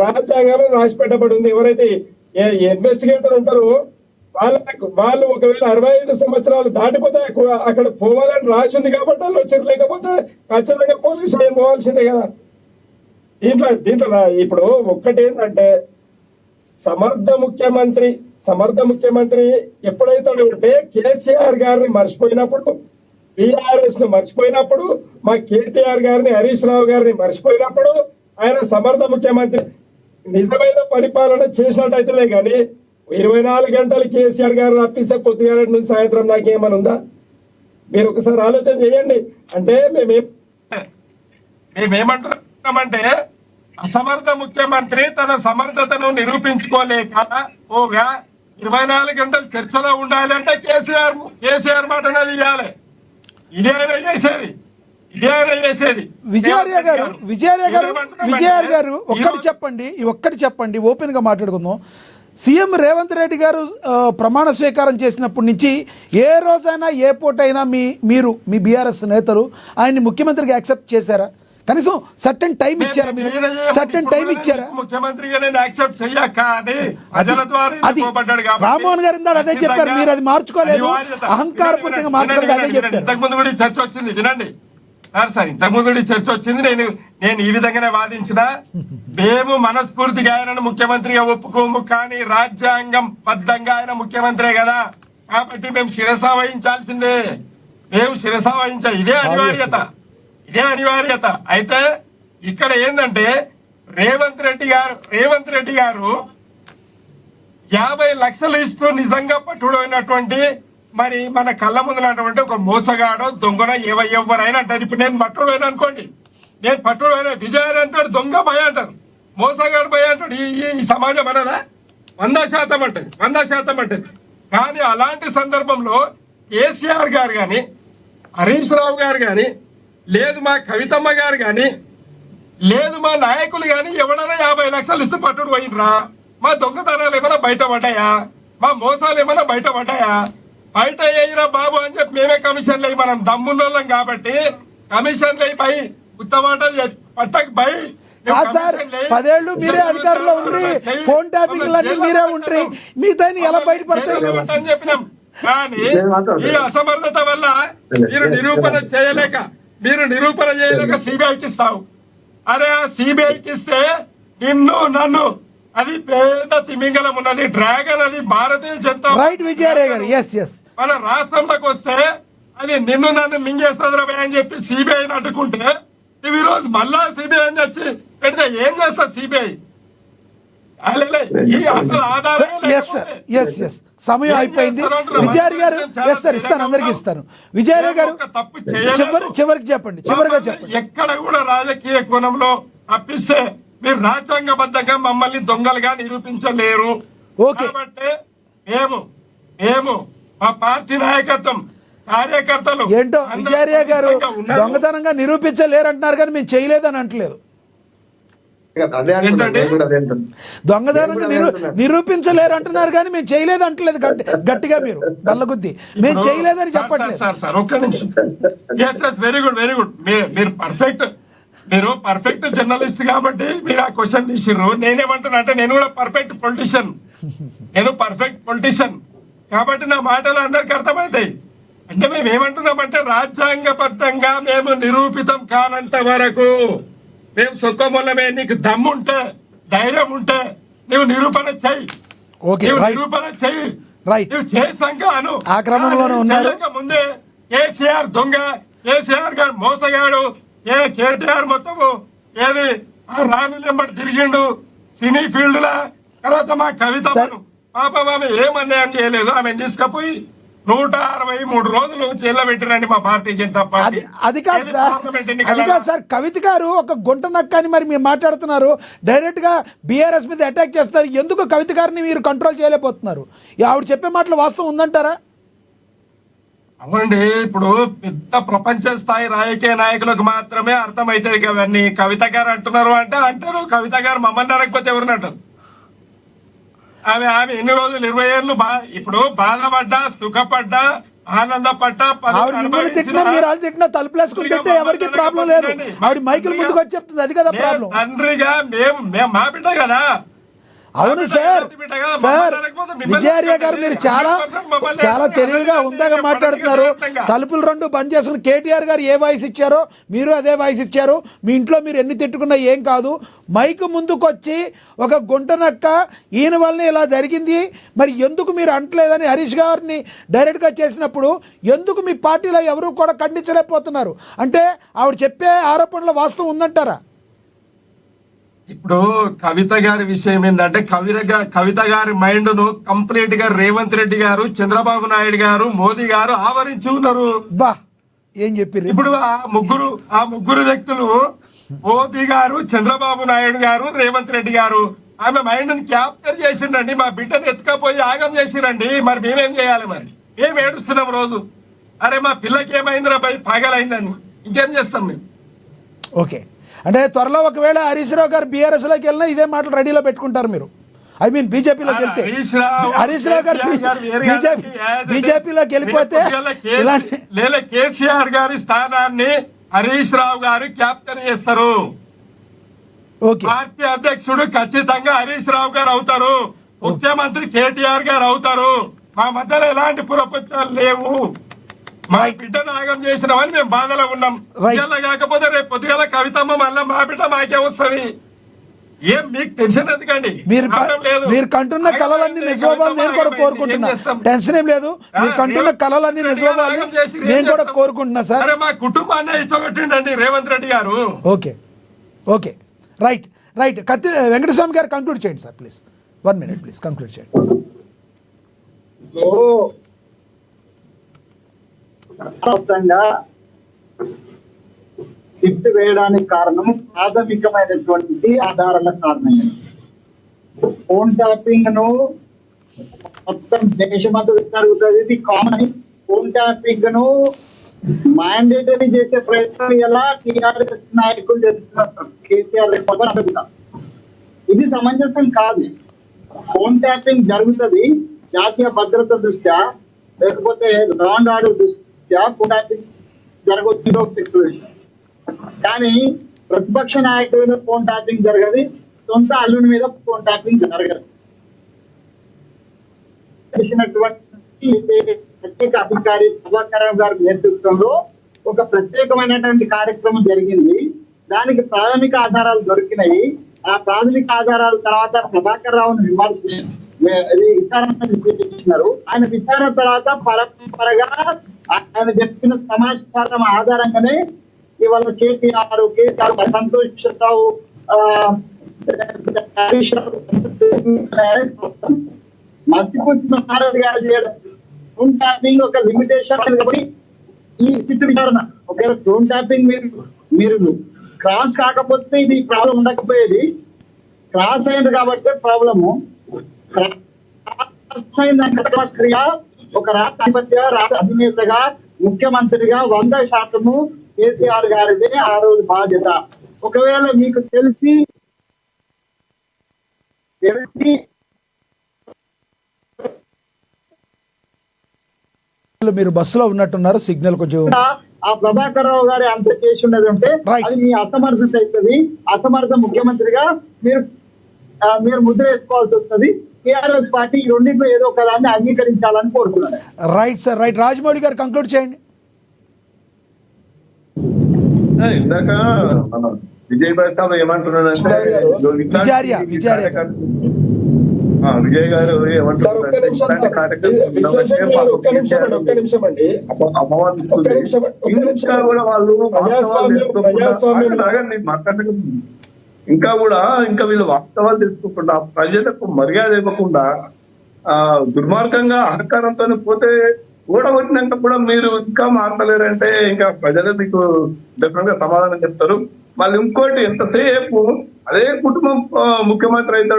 రాజ్యాంగంలో రాసి పెట్టబడి ఉంది. ఎవరైతే ఇన్వెస్టిగేటర్ ఉంటారో వాళ్ళు ఒకవేళ 65 సంవత్సరాలు దాటిపోతే అక్కడ పోవాలని రాసి ఉంది కాబట్టి వాళ్ళు వచ్చారు. లేకపోతే ఖచ్చితంగా పోలీసు స్టేషన్ పోవాల్సిందే కదా. దీంట్లో ఇప్పుడు ఒక్కటేంటంటే సమర్థ ముఖ్యమంత్రి ఎప్పుడైతే ఉంటే కేసీఆర్ గారిని మర్చిపోయినప్పుడు, బీఆర్ఎస్ ను మర్చిపోయినప్పుడు, మా కేటీఆర్ గారిని, హరీష్ రావు గారిని మర్చిపోయినప్పుడు ఆయన సమర్థ ముఖ్యమంత్రి నిజమైన పరిపాలన చేసినట్టయితేలే కానీ 24 గంటలు కేసీఆర్ గారు తప్పిస్తే పొద్దుగాల నుంచి సాయంత్రం దాకా ఏమని ఉందా? మీరు ఒకసారి ఆలోచన చేయండి. అంటే మేమేమంటున్నామంటే అసమర్థ ముఖ్యమంత్రి తన సమర్థతను నిరూపించుకోలేక 24 గంటలు చర్చలో ఉండాలంటే కేసీఆర్ మాటనే ఇవ్వాలి. ఇదే ఆయన చేసేది. విజయార్య గారు ఒక్కటి చెప్పండి ఓపెన్ గా మాట్లాడుకుందాం. సీఎం రేవంత్ రెడ్డి గారు ప్రమాణ స్వీకారం చేసినప్పటి నుంచి ఏ రోజైనా ఏ పూటైనా మీ బీఆర్ఎస్ నేతలు ఆయన్ని ముఖ్యమంత్రిగా యాక్సెప్ట్ చేశారా? కనీసం సర్టెన్ టైం ఇచ్చారా? మీరు సర్టెన్ టైం ఇచ్చారా? ముఖ్యమంత్రిగా నేను యాక్సెప్ట్ చెయ్యక అది రామ్మోహన్ గారు ఇందాక అదే చెప్పారు. మీరు అది మార్చుకోలేదు, అహంకారపూరితంగా మార్చుకోలేదు, అదే చెప్పారు. ఇంతకుముందు కూడా చర్చ వచ్చింది, వినండి సార్. ఇంతకుముందు చర్చ వచ్చింది. నేను ఈ విధంగానే వాదించిన. మేము మనస్ఫూర్తిగా ఆయనను ముఖ్యమంత్రిగా ఒప్పుకోము, కానీ రాజ్యాంగం బద్దంగా ఆయన ముఖ్యమంత్రే కదా, కాబట్టి మేము శిరస వహించాల్సిందే. ఇదే అనివార్యత. అయితే ఇక్కడ ఏంటంటే రేవంత్ రెడ్డి గారు 50 లక్షలు ఇస్తూ నిజంగా పట్టుడైనటువంటి, మరి మన కళ్ళ ముందులటువంటి ఒక మోసగాడో దొంగన ఎవరైనా అంటారు. ఇప్పుడు నేను పట్టుడైనా అనుకోండి, నేను పట్టుడైనా విజయ్ అంటాడు, దొంగ భయ అంటారు, మోసగాడు భయ అంటాడు. ఈ సమాజం అనదా? 100% అంటది. కానీ అలాంటి సందర్భంలో కేసీఆర్ గారు గాని, హరీష్ రావు గారు గాని, లేదు మా కవితమ్మ గారు గాని, లేదు మా నాయకులు గాని ఎవడైనా 50 లక్షలు ఇస్తూ పట్టుడు పోయినరా? మా దొంగతనాలు ఏమైనా బయట పడ్డాయా? మా మోసాలు ఏమైనా బయట పడ్డాయా? బయట వేయరా బాబు అని చెప్పి మేమే కమిషన్లు అయ్యి, మనం దమ్మున్నోళ్ళం కాబట్టి కమిషన్లు అయిపోయి ఉత్తమాటలు పట్టకు పోయి సార్ 10 ఏళ్ళు మీరే అధికారంలో ఉండి ఫోన్ ట్యాపింగ్ అన్ని మీరే ఉంటే మీతో ఎలా బయటపడతాయి అని చెప్పినాం. కానీ ఈ అసమర్థత వల్ల మీరు నిరూపణ చేయలేక సిబిఐకి ఇస్తావు. అరే ఆ సిబిఐకి ఇస్తే నన్ను అది పేద తిమింగలం ఉన్నది, డ్రాగన్, అది భారతీయ జనతా మన రాష్ట్రంలోకి వస్తే అది నన్ను మింగేస్తుందిరా అని చెప్పి సిబిఐని అడ్డుకుంటే నువ్వు ఈ రోజు మళ్ళా సిబిఐ అని వచ్చి పెడితే ఏం చేస్తా సిబిఐ? సమయం అయిపోయింది. విజయారి గారు ఇస్తాను, అందరికి ఇస్తాను. విజయారి గారు చివరికి చెప్పండి. ఎక్కడ కూడా రాజకీయ కోణంలో తప్పిస్తే మీరు రాజ్యాంగబద్ధంగా మమ్మల్ని దొంగలుగా నిరూపించలేరు. కాబట్టి మేము మా పార్టీ నాయకత్వం, కార్యకర్తలు ఏంటో విజయార్య గారు దొంగతనంగా నిరూపించలేరు అంటున్నారు, కానీ మేము చేయలేదని అంటలేదు. దొంగతనంగా నిరూపించలేరు అంటున్నారు, కానీ మేము చేయలేదు అంటలేదు. గట్టిగా మీరు బల్లగుద్ది మేము చేయలేదని చెప్పట్లేదు. Very good. మీరు పర్ఫెక్ట్ జర్నలిస్ట్ కాబట్టి మీరు ఆ క్వశ్చన్ తీసిర్రు. నేనేమంటున్నా అంటే నేను కూడా పర్ఫెక్ట్ పొలిటీషియన్ కాబట్టి నా మాటలు అందరికి అర్థమవుతాయి. అంటే మేము ఏమంటున్నామంటే రాజ్యాంగబద్ధంగా మేము నిరూపితం కానంత వరకు మేము సుఖమూలమే. నీకు దమ్ముంటే, ధైర్యం ఉంటే నువ్వు నిరూపణ చెయ్యి. నువ్వు చేసాను ఆ క్రమంలోనే ఉన్నారు. ముందే కేసీఆర్ దొంగ, కేసీఆర్ గారు మోసగాడు, కేటీఆర్ మొత్తము ఏది రాను నెంబడి తిరిగిండు సినీ ఫీల్డ్ లా. తర్వాత మా కవిత పాపం ఆమె ఏం అన్యాయం చేయలేదు, ఆమె తీసుకపోయి 163 రోజులు జైల్లో పెట్టిరండి మా భారతీయ జనతా పార్టీ. అది కాదు సార్, కవిత గారు ఒక గుంట నక్కని మరి మీరు మాట్లాడుతున్నారు, డైరెక్ట్ గా బీఆర్ఎస్ మీద అటాక్ చేస్తారు. ఎందుకు కవిత గారిని మీరు కంట్రోల్ చేయలేకపోతున్నారు? ఆవిడ చెప్పే మాటలు వాస్తవం ఉందంటారా? అవ్వండి, ఇప్పుడు పెద్ద ప్రపంచ స్థాయి రాజకీయ నాయకులకు మాత్రమే అర్థమవుతుంది కవన్నీ. కవిత గారు అంటున్నారు అంటే అంటారు, కవిత గారు మమ్మల్ని అనకపోతే ఎవరిని అంటారు? ఆమె ఎన్ని రోజులు 20 ఏళ్ళు ఇప్పుడు బాధపడ్డా, సుఖపడ్డా, ఆనందపడ్డ ఆవిడ మిమ్మల్ని తిట్టినా మీరు వాళ్ళు తిట్టినా తలుపులేసుకుని తిట్టే ఎవరికి ప్రాబ్లం లేదు. ఆవిడ మైకుల ముందుకు వచ్చి చెప్తుంది, అది కదా ప్రాబ్లం. తండ్రిగా మేము మా బిడ్డ కదా. అవును సార్. సార్ విజయార్య గారు మీరు చాలా తెలివిగా ఉందాగా మాట్లాడుతున్నారు. తలుపులు రెండు బంద్ చేసుకుని కేటీఆర్ గారు ఏ వాయిస్ ఇచ్చారో మీరు అదే వాయిస్ ఇచ్చారు. మీ ఇంట్లో మీరు ఎన్ని తిట్టుకున్నా ఏం కాదు. మైకు ముందుకు వచ్చి ఒక గుంటనక్క ఈయన వల్లనే ఇలా జరిగింది, మరి ఎందుకు మీరు అంటలేదని హరీష్ గారిని డైరెక్ట్గా చేసినప్పుడు ఎందుకు మీ పార్టీలో ఎవరు కూడా ఖండించలేకపోతున్నారు? అంటే ఆవిడ చెప్పే ఆరోపణలో వాస్తవం ఉందంటారా? ఇప్పుడు కవిత గారి విషయం ఏంటంటే కవిత గారి మైండ్ ను కంప్లీట్ గా రేవంత్ రెడ్డి గారు, చంద్రబాబు నాయుడు గారు, మోదీ గారు ఆవరించి ఉన్నారు. బా ఏం చెప్పారు ఇప్పుడు ఆ ముగ్గురు వ్యక్తులు మోదీ గారు, చంద్రబాబు నాయుడు గారు, రేవంత్ రెడ్డి గారు ఆమె మైండ్ ని క్యాప్చర్ చేసిండండి. మా బిడ్డను ఎత్తుకపోయి ఆగం చేసిరండి. మరి మేమేం చేయాలి? మరి మేము ఏడుస్తున్నాం రోజు. అరే మా పిల్లకి ఏమైందిరా భయ్, పగలైందని. ఇంకేం చేస్తాం మేము? ఓకే, అంటే త్వరలో ఒకవేళ హరీష్ రావు గారు బీఆర్ఎస్లోకి వెళ్ళినా ఇదే మాటలు రెడీలో పెట్టుకుంటారు మీరు. ఐ మీన్ బీజేపీలోకి వెళ్తే, హరీష్ రావు గారు బీజేపీలోకి వెళ్ళిపోతే లేదా కేసీఆర్ గారి స్థానాన్ని హరీష్ రావు గారు క్యాప్టెన్ చేస్తారు. పార్టీ అధ్యక్షుడు ఖచ్చితంగా హరీష్ రావు గారు అవుతారు. ముఖ్యమంత్రి కేటీఆర్ గారు అవుతారు. మా మధ్యలో ఎలాంటి పురపత్యాలు లేవు. మా బిడ్డ నాగం చేసినామని మేము బాధలో ఉన్నాం. కాకపోతే రేపు పొద్దుగల కవితమ్మ మళ్ళీ మా బిడ్డ మాకే వస్తుంది. ఏం మీకు టెన్షన్ ఎందుకండి? మీరు కంటున్న కళలన్నీ నిజమవ్వాలి నేను కూడా కోరుకుంటున్నా. టెన్షన్ ఏం లేదు. మీరు కంటున్న కళలన్నీ నిజమవ్వాలి నేను కూడా కోరుకుంటున్నా సార్. మా కుటుంబాన్ని ఇష్టపెట్టిండండి రేవంత్ రెడ్డి గారు. Okay okay right right. Venkataswamy గారు కంక్లూడ్ చేయండి sir please. 1 minute please conclude చేయండి. తిట్టు వేయడానికి కారణం ప్రాథమికమైనటువంటి ఆధారాల కారణం. ఫోన్ ట్యాపింగ్ ను మొత్తం దేశమంతా జరుగుతుంది, ఇది కామన్. ఫోన్ ట్యాపింగ్ ను మ్యాండేటరీ చేసే ప్రయత్నం ఎలా టీఆర్ఎస్ నాయకులు చేస్తున్నారు, కేసీఆర్ అడుగుతాం. ఇది సమంజసం కాదు. ఫోన్ ట్యాపింగ్ జరుగుతుంది జాతీయ భద్రత దృష్ట్యా, లేకపోతే లా అండ్ ఆర్డర్ దృష్ట్యా ఫోన్ ట్యాపింగ్ జరగవచ్చు. కానీ ప్రతిపక్ష నాయకుల మీద ఫోన్ ట్యాపింగ్ జరగదు, సొంత అల్లుని మీద ఫోన్ ట్యాపింగ్ జరగదు. ప్రత్యేక అధికారి ప్రభాకర్ రావు గారి నేతృత్వంలో ఒక ప్రత్యేకమైనటువంటి కార్యక్రమం జరిగింది. దానికి ప్రాథమిక ఆధారాలు దొరికినాయి. ఆ ప్రాథమిక ఆధారాల తర్వాత ప్రభాకర్ రావును విచారణ చేసినారు. ఆయన విచారణ తర్వాత పరపరగా ఆయన చెప్పిన సమాచారం ఆధారంగానే ఇవాళ కేసీఆర్ సంతోషరావు మత్స్యపుష్పారెడ్డి గారు చేయడం ఫోన్ ట్యాపింగ్ ఒక లిమిటేషన్ కాబట్టి ఈ స్థితి విచారణ. ఒకవేళ ఫోన్ ట్యాపింగ్ మీరు క్రాస్ కాకపోతే ఇది ప్రాబ్లం ఉండకపోయేది. క్రాస్ అయింది కాబట్టి ప్రాబ్లము. క్రాస్ అయిన క్రియ ఒక రాష్ట్ర అధినేతగా, ముఖ్యమంత్రిగా 100% కేసీఆర్ గారిదే ఆ రోజు బాధ్యత. ఒకవేళ మీకు తెలిసి మీరు బస్సులో ఉన్నట్టున్నారు, సిగ్నల్ కొంచెం. ఆ ప్రభాకర్ రావు గారి అంత చేసి ఉన్నది ఉంటే అది మీ అసమర్థత అవుతుంది. అసమర్థ ముఖ్యమంత్రిగా మీరు ముద్ర వేసుకోవాల్సి వస్తుంది. టీఆర్ఎస్ పార్టీ ఈ రెండింటిలో ఏదో ఒక దాన్ని అంగీకరించాలని కోరుతున్నాను. Right sir right. రాజమౌళి గారు కంక్లూడ్ చేయండి. ఇందాక విజయ్ ప్రసాద్ ఏమంటున్నాడంటే విజయ్ గారు ఇంకా కూడా వీళ్ళు వాస్తవాలు తెలుసుకోకుండా, ప్రజలకు మర్యాద ఇవ్వకుండా, దుర్మార్గంగా అహంకారంతో పోతే ఓడగొట్టినాక కూడా మీరు ఇంకా మాట్లాడారంటే ఇంకా ప్రజలు మీకు డెఫినెట్ గా సమాధానం చెప్తారు. మళ్ళీ ఇంకోటి, ఎంతసేపు అదే కుటుంబం ముఖ్యమంత్రి అయితే